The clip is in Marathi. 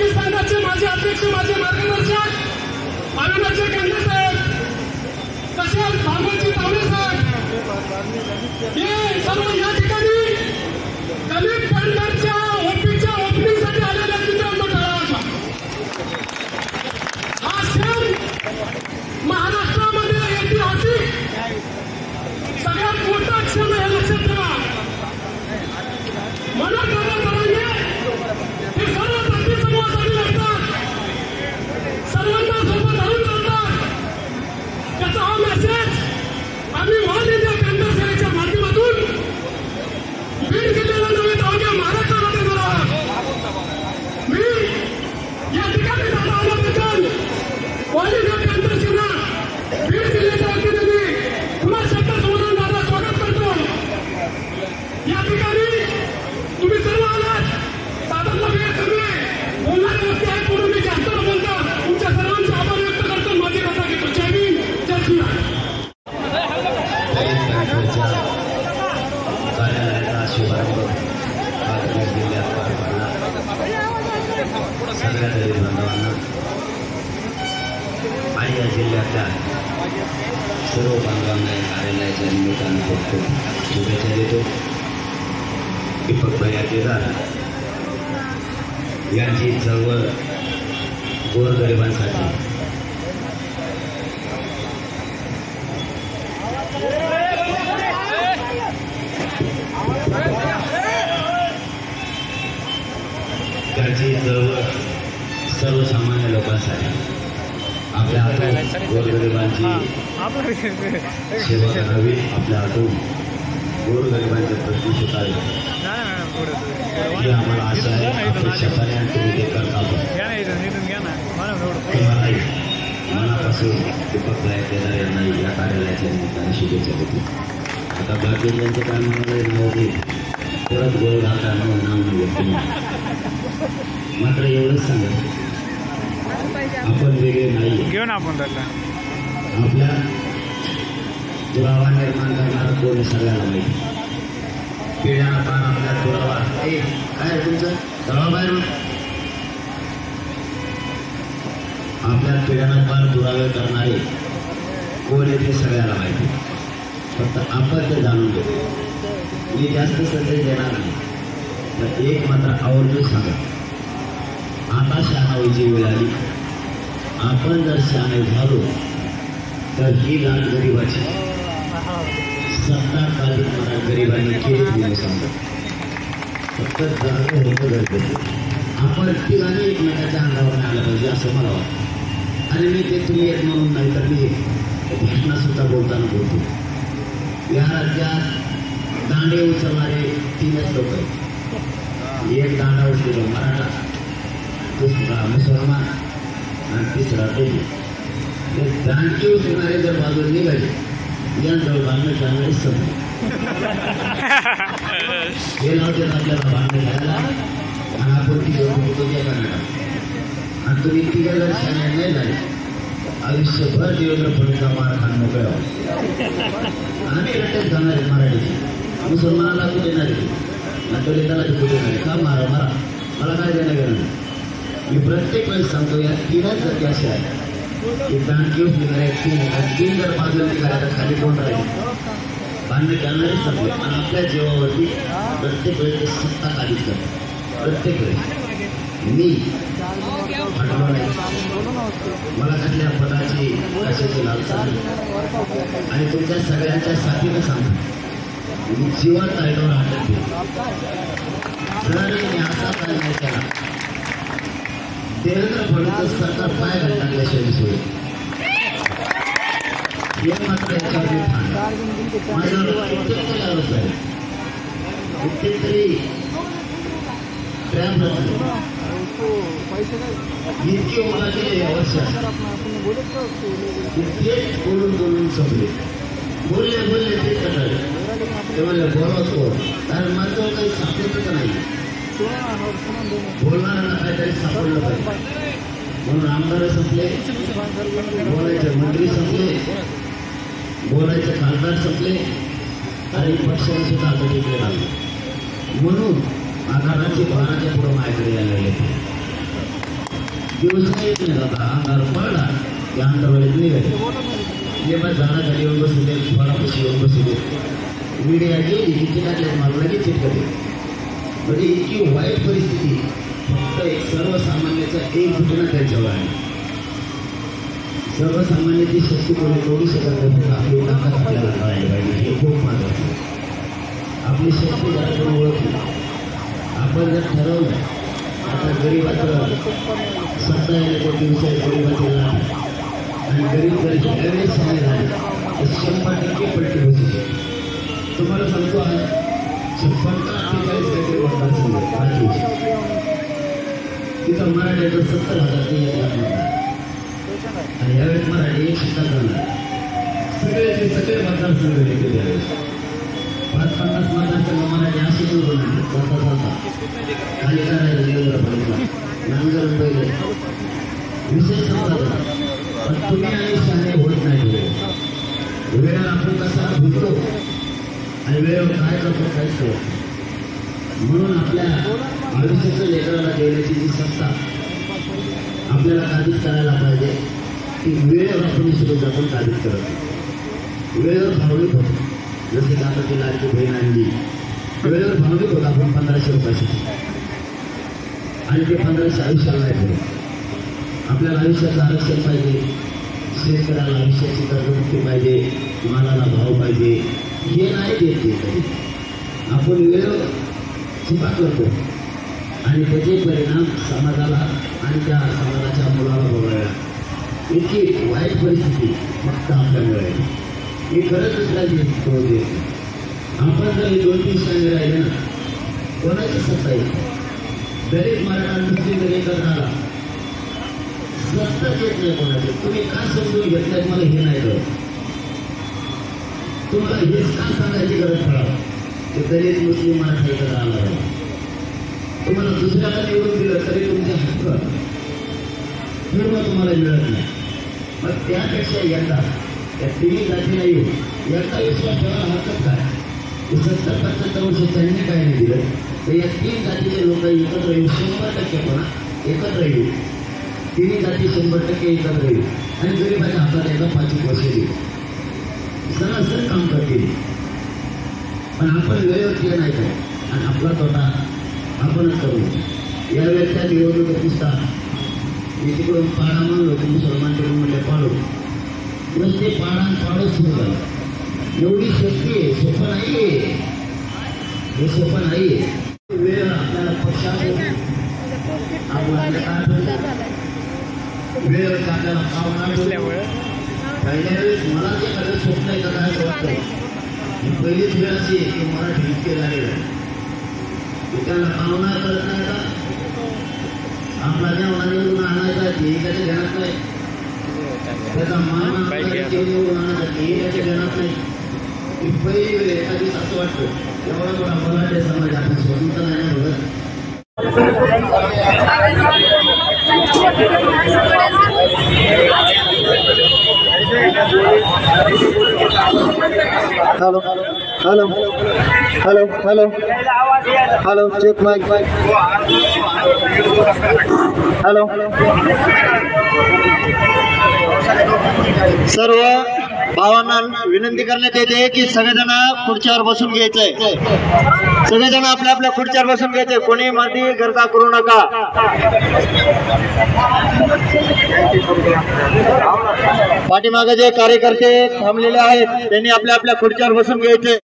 पाकिस्तानाचे माजी अध्यक्ष, माझे मार्गदर्शक अरुणाचल केंद्र साहेब, तसेच भागवतजी तावडे साहेब, हे सर्व या ठिकाणी दलित टेंडरच्या ओपीच्या ओपनिंगसाठी आलेल्या मित्रांनो ठरावाचा हा क्षण महाराष्ट्रामध्ये ऐतिहासिक सगळ्यात मोठा क्षण आहे, लक्षात ठेवा. मला करांगे हे सर्व जाती समूहासाठी लढतात, सर्वांना सोबत धरून चालतात. त्याचा हा मेसेज आम्ही ऑल इंडिया टेंडर सेनेच्या माध्यमातून बीड जिल्ह्याला नव्हे तर अवघ्या महाराष्ट्राला देणार आहोत. मी या ठिकाणी दादा आल्याबद्दल ऑल इंडिया टेंडर सेना बीड जिल्ह्याच्या वतीने मी पुन्हा शब्दासमोरून दादा स्वागत करतो. या ठिकाणी तुम्ही सर्व आलात, दादांना वेळ कमी आहे, बोलणारे व्यक्ती आहेत म्हणून मी जास्त न बोलता तुमच्या सर्वांचे आभार व्यक्त करतो. माझी कथा घेतो. जय भीम, जय श्रीराम. कार्यालयाचा शुभारंभ बीड जिल्ह्यात पार पडला. सगळ्या दलित बांधवांना आणि या जिल्ह्यातल्या सर्व बांधवांना या कार्यालयाच्या निमित्तानं खूप खूप शुभेच्छा देतो. दीपक भैया केदार यांची चळवळ गोरगरिबांसाठी त्यांची चळवळ सर्वसामान्य लोकांसाठी आपल्या हातून गोरगरिबांची सेवा करावी, आपल्या हातून गोरगरिबांचे प्रश्न सुटावे ही आम्हाला आशा आहे. अपेक्षा पर्यंत तुम्ही ते करता. तुम्हालाही मनापासून दीपक भाई केदार यांना या कार्यालयाच्या निमित्ताने शुभेच्छा देतो. आता बाकीच्यांच्या कामामध्ये नाव दे परत गोळ घालताना नाव न घेतो. मात्र एवढंच सांगा, आपण वेगळे नाही घेऊन आपण आपल्या दुरावा निर्माण करणारा कोण सगळ्याला माहिती. पिढ्याला पार आपल्या दुरावा काय तुमचं दुरावा बाहेर आपल्या पिढ्याला पार दुरावे करणारे कोण येते सगळ्याला माहिती. फक्त आपण ते जाणून घेतो. मी जास्त संदेश देणार नाही, तर एक मात्र आवर्जून सांगा, आता शहाणा व्हायची वेळ आली. आपण जर शहाणे झालो तर ही लाट गरिबाची 70 कालिक मला गरिबांनी केली मी सांगतो. फक्त जागा होतं गरजेचं. आपण तिघांनी एकमेकाच्या अंगावर आलं पाहिजे असं मला वाटतं. आणि मी ते तुम्ही एक म्हणून नाही तर मी भाषणासुद्धा बोलताना बोलतो. या राज्यात दांडे उचलणारे 3च लोक आहेत. एक दांडा उचलतो मराठा, दुसरा मुसलमान आणि तिसरा दलित. ते दांडे उचलणारे जर बाजूला निघाले यांजवळ बांधणं करणारे समज हे लावते आपल्याला बांधणं घ्यायला. आणि आपण तिघं करणार आणि तुम्ही तिघं जर शाळा नाही झाले आयुष्यभर देवेंद्र फडणवीसचा मार खाण मोकळे आम्ही रट्ट्यात जाणारे मराठीचे. मुसलमानाला कुठे देणारे आणि दलिताला ते कुठे देणारे का मारा मारा मला काय देणं गेलं नाही. मी प्रत्येक वेळेस सांगतो या 3च जाती अशा आहेत की दांडकी निघाले 3 जर बाजूला निघाल्या तर खाली कोण राहील बांधणे करणारे संपले. आणि आपल्या जीवावरती प्रत्येक वेळेस सत्ता खाली करतो. प्रत्येक वेळेस मी हटलो नाही. मला कुठल्या पदाची कशाची लालसा आणि तुमच्या सगळ्यांच्या साथीनं सांगतो मी जीवन ताईवर हटत जर मी असा काय नाही केला देवेंद्र फडणवीस सरकार पाय घालण्याशिवाय सोय हे मात्र याच्यावर माझ्यावर कित्येक आरोप आहे. कित्येकतरी ट्रॅप इतके ओळखले वर्षात तेच बोलून बोलून संपले. बोलले तेच कटाळे ते म्हणले बोलत कोण कारण माझं काही सापडतच नाही. बोलणाऱ्यांना काहीतरी सापडलं पाहिजे म्हणून आमदार संपले, बोलायचे मंत्री संपले, बोलायचे खासदार संपले आणि पक्षाने सुद्धा आता टिकले लागले. म्हणून आघाडाची 12च्या पुढे माझ्याकडे यायला लागले. दिवस येत नाही आता अंधार पडला त्या अंधारवाडीत निघाले जे मग झाडाखाली येऊन बसले फळापाशी येऊन बसले मीडिया गेली की चिटाकल्या मला लगेच चिटकते म्हणजे इतकी वाईट परिस्थिती फक्त एक सर्वसामान्याचा एक घटना त्यांच्यावर आहे सर्वसामान्याची शक्ती कोणी तोडू शकत नाही आपली ताकद आपल्याला कळायला पाहिजे हे खूप महत्वाचं आपली शक्ती जर आपण ओळखली आपण जर ठरवलं आता गरीबाचं सत्ता येण्याच्या दिवसात गरीबाचे लाभ आणि गरीब जर ह्यावेळेस सहाय्य झाले तर 100% पलटी बसू शकते तुम्हाला सांगतो आज 56 का 48 काहीतरी मतदारसंघ तिथं मराठ्याचं 70,000 ते 1 लाख मतदार आणि यावेळेस मराठी 1 झाला सगळे मतदारसंघ घेतले त्यावेळेस 50 मतदारसंघ मराठी अशी निवडून आणले जाता जाता खाली करायला गेलं नांगर पहिले विशेष समजा पण तुम्ही आणि शहाणे होत नाही वेळेवर आपण कसा भेटतो आणि वेळेवर काय करतो काहीच करतो म्हणून आपल्या आयुष्याचं लेकराला देण्याची जी सत्ता आपल्याला काबीज करायला पाहिजे ती वेळेवर आपण सुद्धा आपण काबीज करतो वेळेवर भावनिक होतो जसे की आता ती लाडकी बहीण आणली वेळेवर भावनिक होतो आपण 1500 रुपयासाठी आणि ते 1500 आयुष्याला नाही पडत आपल्याला आयुष्याचं आरक्षण पाहिजे शेतकऱ्याला आयुष्याची कर्जमुक्ती पाहिजे मालाला भाव पाहिजे हे नाही देत ते कधी आपण वेळेवर चुका करतो आणि त्याचे परिणाम समाजाला आणि त्या समाजाच्या मुलाला बघायला इतकी वाईट परिस्थिती फक्त आपल्यामुळे आहे ही खरंच दुसऱ्याची होते आपण जर हे 2-3 सांगे राहिले ना कोणाची सत्ता येते दलित मराठा मुस्लिम जर एकत्र आला सत्ताच येत नाही कोणाचे तुम्ही का समजून घेतल्यात मला हे नाही कळत तुम्हाला हेच का सांगायची गरज पडावं की दलित मुस्लिम मराठा एकत्र आला तुम्हाला दुसऱ्याला निवडून दिलं तरी तुमचे हक्क धर्म तुम्हाला मिळत नाही मग त्यापेक्षा यंदा त्या 3 जातीला येऊन याचा विश्वास ठेवायला हरकत काय 70-75 वर्ष त्यांनी काय नाही दिलं तर या 3 जातीचे लोक एकत्र येऊन 100% पुन्हा एकत्र येऊ 3 जाती 100% एकत्र येऊ आणि गरीबाच्या हातात एकदा 5 वर्ष देऊ सरासर काम करतील पण आपण वेळेवर केलं नाही काय आणि आपला तोटा आपणच करू यावेळेस त्या निवडणुकीत पुस्तक मी तिकडून पाडा म्हणलो की मुसलमानकडून म्हणले पाडू नुसते पाडो सुरू झालं एवढी शक्ती आहे सोपं नाही हे सोपं नाही वेळ आपल्याला पक्षात वेळ आपल्याला पावणार पहिल्या वेळेस मला जे खरं स्वप्न आहे का काय वाटतं पहिलीच वेळ अशी आहे की मराठी इतके झालेलं आहे त्याला पावणार करत नाही का आपला जेवणा निवडून आणायचा ते त्याच्या घेण्यात नाही त्याचा मान निवडून आणायचा ते त्याच्या घेण्यात नाही ही पहिली वेळ एखादी असं वाटतं एवढा मोठा मराठी समाज आपण स्वतंत्र नाही बघत hello hello hello hello check mic hello सर्व भावांना विनंती करण्यात येते की सगळेजण खुर्च्यावर बसून घ्यायचंय सगळेजण आपल्या आपल्या खुर्च्यावर बसून घ्यायचंय कोणी मध्ये गर्दा करू नका पाठीमागे जे कार्यकर्ते थांबलेले आहेत त्यांनी आपल्या आपल्या खुर्च्यावर बसून घ्यायचे